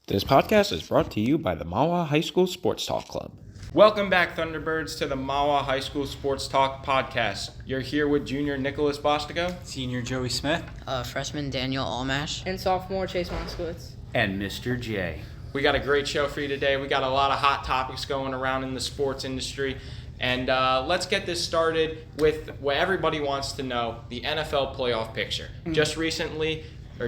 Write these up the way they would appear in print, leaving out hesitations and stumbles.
This podcast is brought to you by the Mawa High School Sports Talk Club. Welcome back, Thunderbirds, to the Mawa High School Sports Talk podcast. You're here with junior Nicholas Bostigo, senior Joey Smith, freshman Daniel Almash, and sophomore Chase Moskowitz, and Mr. J. We got a great show for you today. We got a lot of hot topics going around in the sports industry. And let's get this started with what everybody wants to know, the NFL playoff picture.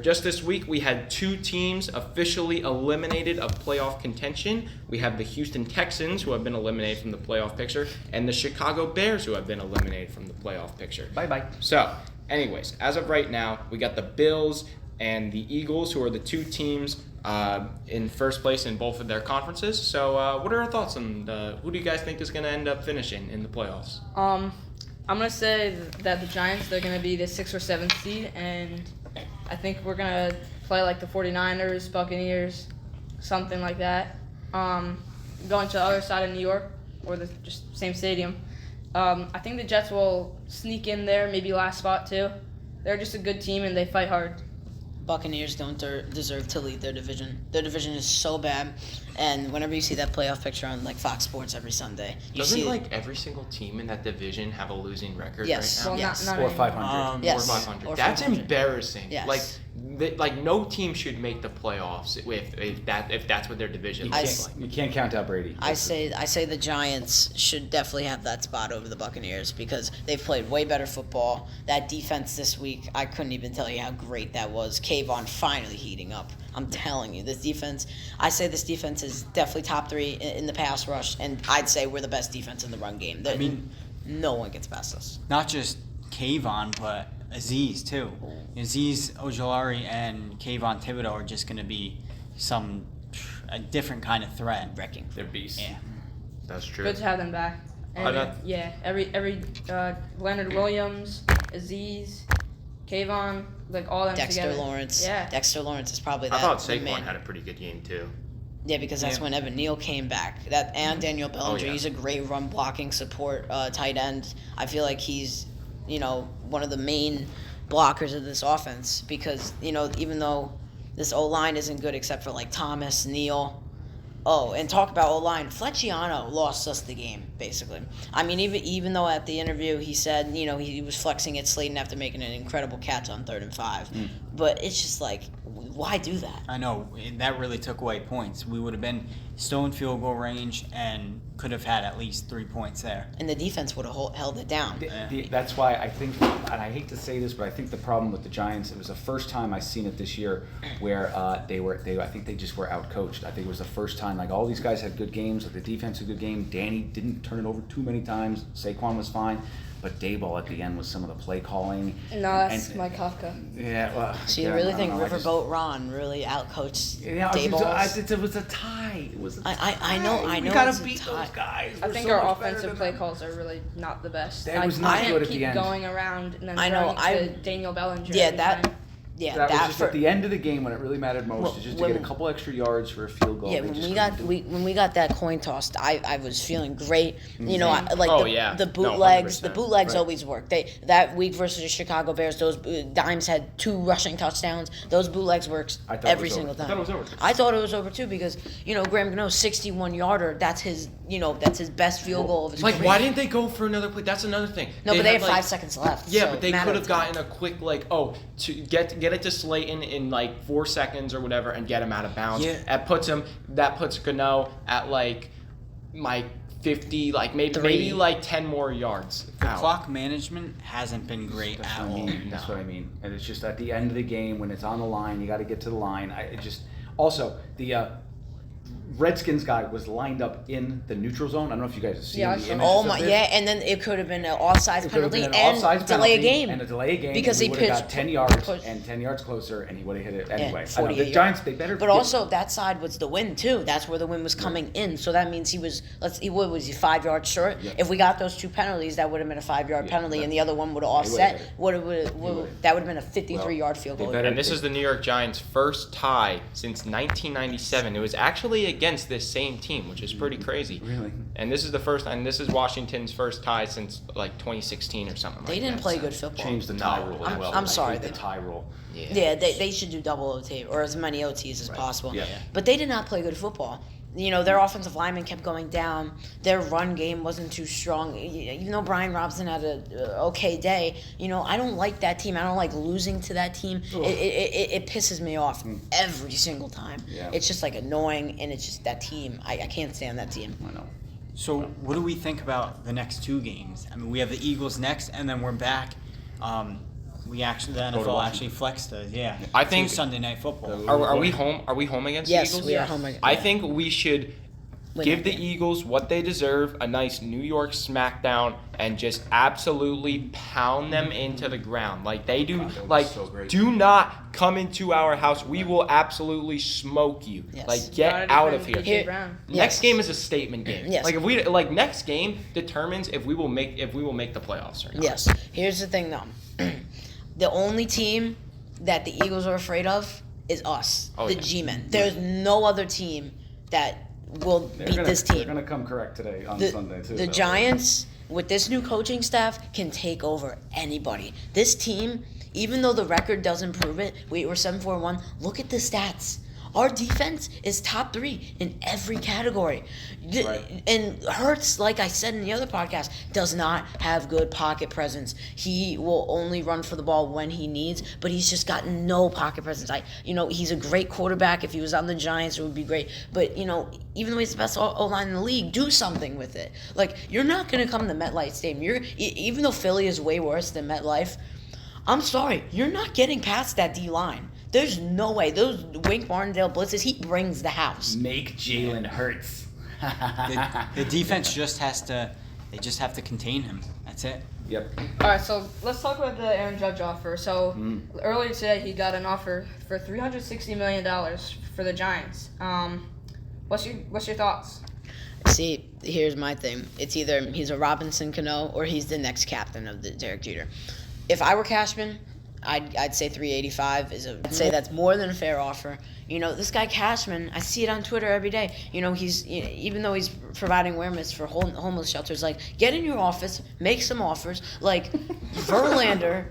Just this week, we had two teams officially eliminated of playoff contention. We have the Houston Texans, who have been eliminated from the playoff picture, and the Chicago Bears, who have been eliminated from the playoff picture. Bye-bye. So, anyways, as of right now, we got the Bills and the Eagles, who are the two teams in first place in both of their conferences. So, what are our thoughts on who do you guys think is going to end up finishing in the playoffs? I'm going to say that the Giants, they're going to be the 6th or 7th seed, and I think we're going to play like the 49ers, Buccaneers, something like that. Going to the other side of New York, or the just same stadium. I think the Jets will sneak in there, maybe last spot too. They're just a good team, and they fight hard. Buccaneers don't deserve to lead their division. Their division is so bad, and whenever you see that playoff picture on like Fox Sports every Sunday, Doesn't every single team in that division have a losing record yes, right now? Well, yes. not Or anymore. 500. Yes. Or 500. Or That's 500. embarrassing. Yes. Like no team should make the playoffs if that's what their division looks like. You can't count out Brady. I say the Giants should definitely have that spot over the Buccaneers because they've played way better football. That defense this week, I couldn't even tell you how great that was. Kayvon finally heating up. I'm telling you, this defense is definitely top 3 in the pass rush, and I'd say we're the best defense in the run game. No one gets past us. not just Kayvon, but Aziz too. Aziz Ojolari and Kayvon Thibodeau are just going to be a different kind of threat. Wrecking. They're beasts. Yeah. That's true. Good to have them back. And every Leonard Williams, Aziz, Kayvon, like all them Dexter together. Lawrence. Yeah. Dexter Lawrence is probably that. I thought the Saquon man. had a pretty good game too. Yeah, because that's when Evan Neal came back. And Daniel Bellinger. yeah. He's a great run blocking support tight end. I feel like he's, one of the main blockers of this offense because, even though this O-line isn't good except for like Thomas, Neal. Oh, and talk about O-line. Fletchiano lost us the game, basically. I mean, even though at the interview he said, he was flexing at Slayton after making an incredible catch on 3rd and 5. But it's just like, why do that? I know, that really took away points. We would have been still in field goal range and could have had at least 3 points there. And the defense would have held it down. That's why I think, and I hate to say this, but I think the problem with the Giants, it was the first time I've seen it this year where I think they just were outcoached. I think it was the first time, like all these guys had good games, like the defense had a good game. Danny didn't turn it over too many times. Saquon was fine. But Dayball at the end was some of the play calling. No, that's Mike Kafka. Yeah, well. So you really think Riverboat Ron really outcoached Dayball? It was a tie. It was a tie. I know. We it's gotta a beat tie. those guys. I We're think so our much better offensive than play them. calls are really not the best. That was I not can't good at keep the end. going around and then I know, throwing to Daniel Bellinger. Yeah, every that. time. Yeah, That was just for, at the end of the game when it really mattered most, just to get a couple extra yards for a field goal. Yeah, They when just we couldn't got do it. when we got that coin tossed, I was feeling great. The No, bootlegs, 100%. right. Always work. That week versus the Chicago Bears, those Dimes had 2 rushing touchdowns. Those bootlegs works every single time. I thought it was over. I thought it was over too because Graham Gano's 61-yarder. That's his best field goal of his Like, career. why didn't they go for another play? That's another thing. No, but they had like, 5 seconds left. Yeah, so but they matter could of have time. gotten a quick to get it to Slayton in like 4 seconds or whatever and get him out of bounds. Yeah. That puts Gano at like 50, like maybe like 10 more yards. The out. clock management hasn't been great That's at what I all. mean. That's what I mean. And it's just at the end of the game when it's on the line, you got to get to the line. Also the Redskins guy was lined up in the neutral zone. I don't know if you guys have seen Yeah, I the saw images Oh of my, this. yeah, and then it could have been an offsides It could have penalty been an and offsides delay a penalty game. and a delay a game because and he would have got pitched 10 yards push. and 10 yards closer and he would have hit it anyway. I know, 48 the Giants, they better. But also that side was the wind too. That's where the wind was coming in. So that means he was 5 yards short. Yeah. If we got those 2 penalties, that would have been a 5-yard penalty, that- and the other one would have He would've hit offset. it. That would have been a 53-yard field they goal. better- And this is the New York Giants' first tie since 1997. It was actually against this same team, which is pretty crazy. Really? And this is the first time. This is Washington's first tie since like 2016 or something. They like didn't that. play good football. Change the tie rule as well. I'm sorry. I hate the tie rule. Yeah, they should do double OT or as many OTs as possible. Yeah. But they did not play good football. Their offensive linemen kept going down. Their run game wasn't too strong. Even though Brian Robson had an okay day, I don't like that team. I don't like losing to that team. It pisses me off every single time. Yeah. It's just like annoying, and it's just that team. I can't stand that team. I know. So what do we think about the next 2 games? I mean, we have the Eagles next, and then we're back. The NFL Washington. actually flexed us. Yeah. I think- to Sunday Night Football. Are we home? Are we home against Yes, the Eagles? we are home again. I think we should Win give that the game. Eagles what they deserve, a nice New York smackdown, and just absolutely pound them into the ground like they do. God, that would be Like, so great. do not come into our house. We will absolutely smoke you. Yes. Like, Gotta get out defend of here. DJ Brown. Next Yes. game is a statement game. Yes. Like if we next game determines if we will make the playoffs or not. Yes. Here's the thing, though. The only team that the Eagles are afraid of is us, Oh, the yeah. G-men. There's no other team that will beat this They're team. gonna come correct today on The, Sunday too. the Giants, with this new coaching staff, can take over anybody. This team, even though the record doesn't prove it, we're 7-4-1. Look at the stats. Our defense is top 3 in every category. Right. And Hurts, like I said in the other podcast, does not have good pocket presence. He will only run for the ball when he needs, but he's just got no pocket presence. He's a great quarterback. If he was on the Giants, it would be great. But, even though he's the best O-line in the league, do something with it. Like, you're not going to come to MetLife Stadium. Even though Philly is way worse than MetLife, I'm sorry, you're not getting past that D-line. There's no way. Those Wink Martindale blitzes, he brings the house. Make Jalen Hurts. The defense just have to contain him. That's it. Yep. All right, so let's talk about the Aaron Judge offer. So earlier today, he got an offer for $360 million for the Giants. What's your thoughts? See, here's my thing. It's either he's a Robinson Cano or he's the next captain of the Derek Jeter. If I were Cashman, I'd say 385 I'd say that's more than a fair offer. This guy Cashman, I see it on Twitter every day. He's even though he's providing awareness for homeless shelters, like, get in your office, make some offers. Like, Verlander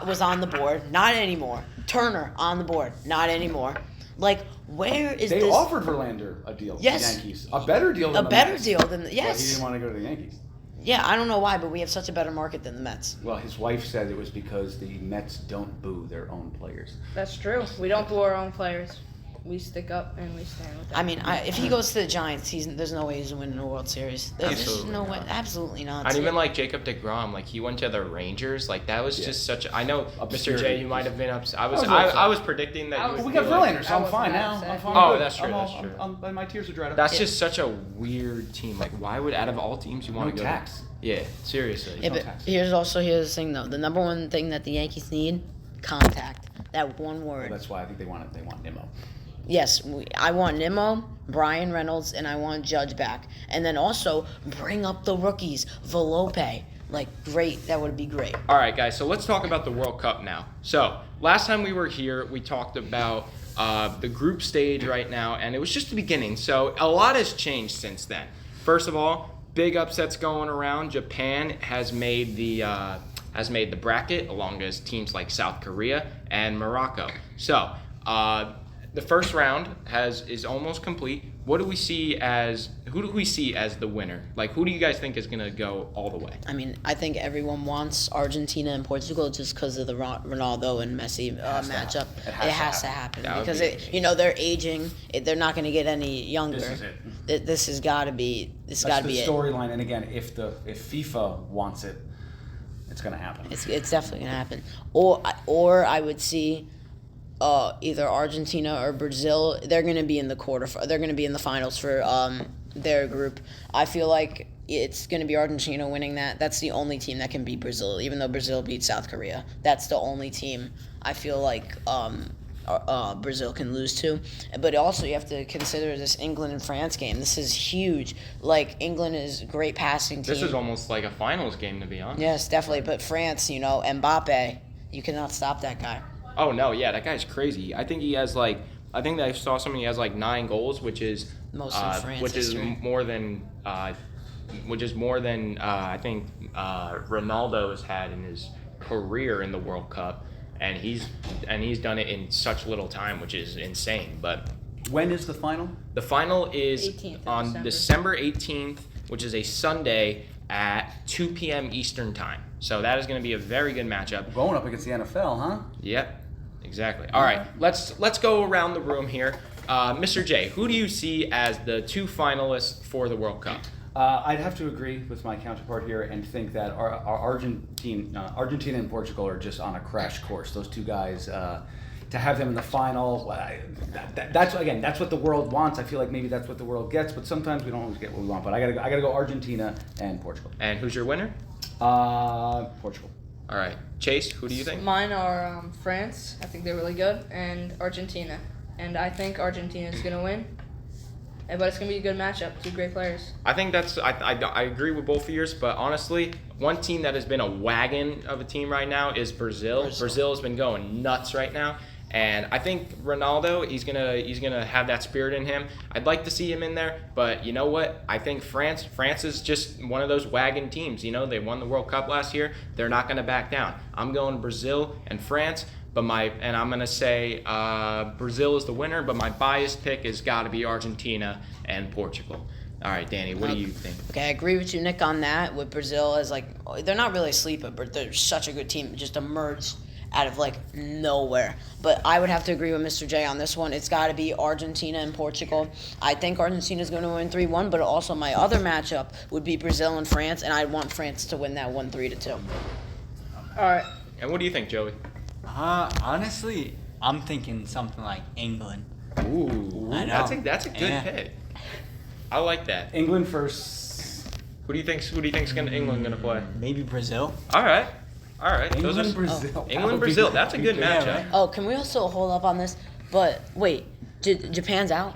was on the board, not anymore. Turner on the board, not anymore. Like, where is They this? offered Verlander a deal. Yes. The Yankees. A better deal. Than A the better Mets. deal than But he yes. didn't want to go to the Yankees. Yeah, I don't know why, but we have such a better market than the Mets. Well, his wife said it was because the Mets don't boo their own players. That's true. We don't boo our own players. We stick up and we stand with them. I mean, if he goes to the Giants, there's no way he's winning a World Series. There's Absolutely no way, not. absolutely not. And even like Jacob DeGrom, like he went to the Rangers, like that was just such. I know, Obscurity. Mr. J, you might have been upset. I was upset. predicting that. you But would we got be like- Verlander, so I I'm was fine not now. upset. I'm fine. Oh, good. that's true, I'm that's all- true. my tears are dried up. That's just such a weird team. Like, why would out of all teams you want No to go? tax. Yeah, seriously. Yeah, but tax. here's the thing though. The number one thing that the Yankees need: contact. That one Well, word. that's why I think they want Nimmo. Yes, I want Nimmo, Brian Reynolds, and I want Judge back. And then also bring up the rookies, Volpe. Like, great. That would be great. All right, guys. So let's talk about the World Cup now. So last time we were here, we talked about the group stage right now, and it was just the beginning. So a lot has changed since then. First of all, big upsets going around. Japan has made the bracket, along with teams like South Korea and Morocco. So the first round is almost complete. Who do we see as the winner? Like, who do you guys think is gonna go all the way? I mean, I think everyone wants Argentina and Portugal just because of the Ronaldo and Messi matchup. It has to happen That would because be they're aging. They're not going to get any younger. This is it. This has got to be. This got That's to the be it. storyline. And again, if FIFA wants it, it's gonna happen. It's definitely going to happen. Or I would see. Either Argentina or Brazil, they're going to be in they're going to be in the finals for their group. I feel like it's going to be Argentina winning that. That's the only team that can beat Brazil, even though Brazil beat South Korea. That's the only team I feel like Brazil can lose to. But also you have to consider this England and France game. This is huge. Like, England is a great passing team. This is almost like a finals game, to be honest. Yes, definitely. But France, Mbappe, you cannot stop that guy. Oh no, yeah, that guy's crazy. I think he has like I think I saw something. He has like 9 goals, which is Most in France which is history. more than I think Ronaldo has had in his career in the World Cup, and he's done it in such little time, which is insane. But When is the final? the final is 18th of on December 18th, which is a Sunday at 2 p.m. Eastern time. So that is going to be a very good matchup. Going up against the NFL, huh? Yep, exactly. All right, let's go around the room here. Mr. J, who do you see as the 2 finalists for the World Cup? I'd have to agree with my counterpart here and think that our Argentina and Portugal are just on a crash course. Those 2 guys, to have them in the final, that's what the world wants. I feel like maybe that's what the world gets, but sometimes we don't always get what we want. But I gotta go Argentina and Portugal. And who's your winner? Portugal. All right, Chase, who do you think? Mine are France. I think they're really good, and Argentina. And I think Argentina is gonna win. But it's gonna be a good matchup. 2 great players. I think I agree with both of yours, but honestly, one team that has been a wagon of a team right now is Brazil. Brazil has been going nuts right now. And I think Ronaldo, he's gonna have that spirit in him. I'd like to see him in there, but you know what? I think France is just one of those wagon teams. You know, they won the World Cup last year. They're not gonna back down. I'm going Brazil and France, I'm gonna say Brazil is the winner, but my biased pick has got to be Argentina and Portugal. All right, Danny, what do you think? Okay, I agree with you, Nick, on that. With Brazil, as like they're not really a sleeper, but they're such a good team. It just emerged out of like nowhere. But I would have to agree with Mr. J on this one. It's got to be Argentina and Portugal. I think Argentina's going to win 3-1, but also my other matchup would be Brazil and France, and I want France to win that 1-3-2. All right. And what do you think, Joey? Honestly, I'm thinking something like England. Ooh, I know. that's a good Yeah. pick. I like that. England first. Who do you think's England gonna play? Maybe Brazil. All right. Those England, are Brazil. That England, would be- Brazil. That's a good Yeah, matchup. right. Oh, can we also hold up on this? But wait, Japan's out?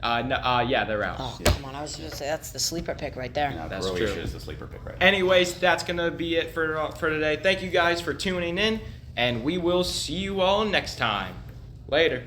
No, yeah, they're out. Oh, come on. I was going to say that's the sleeper pick right there. No, That's Croatia true. is the sleeper pick right now. Anyways, that's gonna be it for today. Thank you guys for tuning in, and we will see you all next time. Later.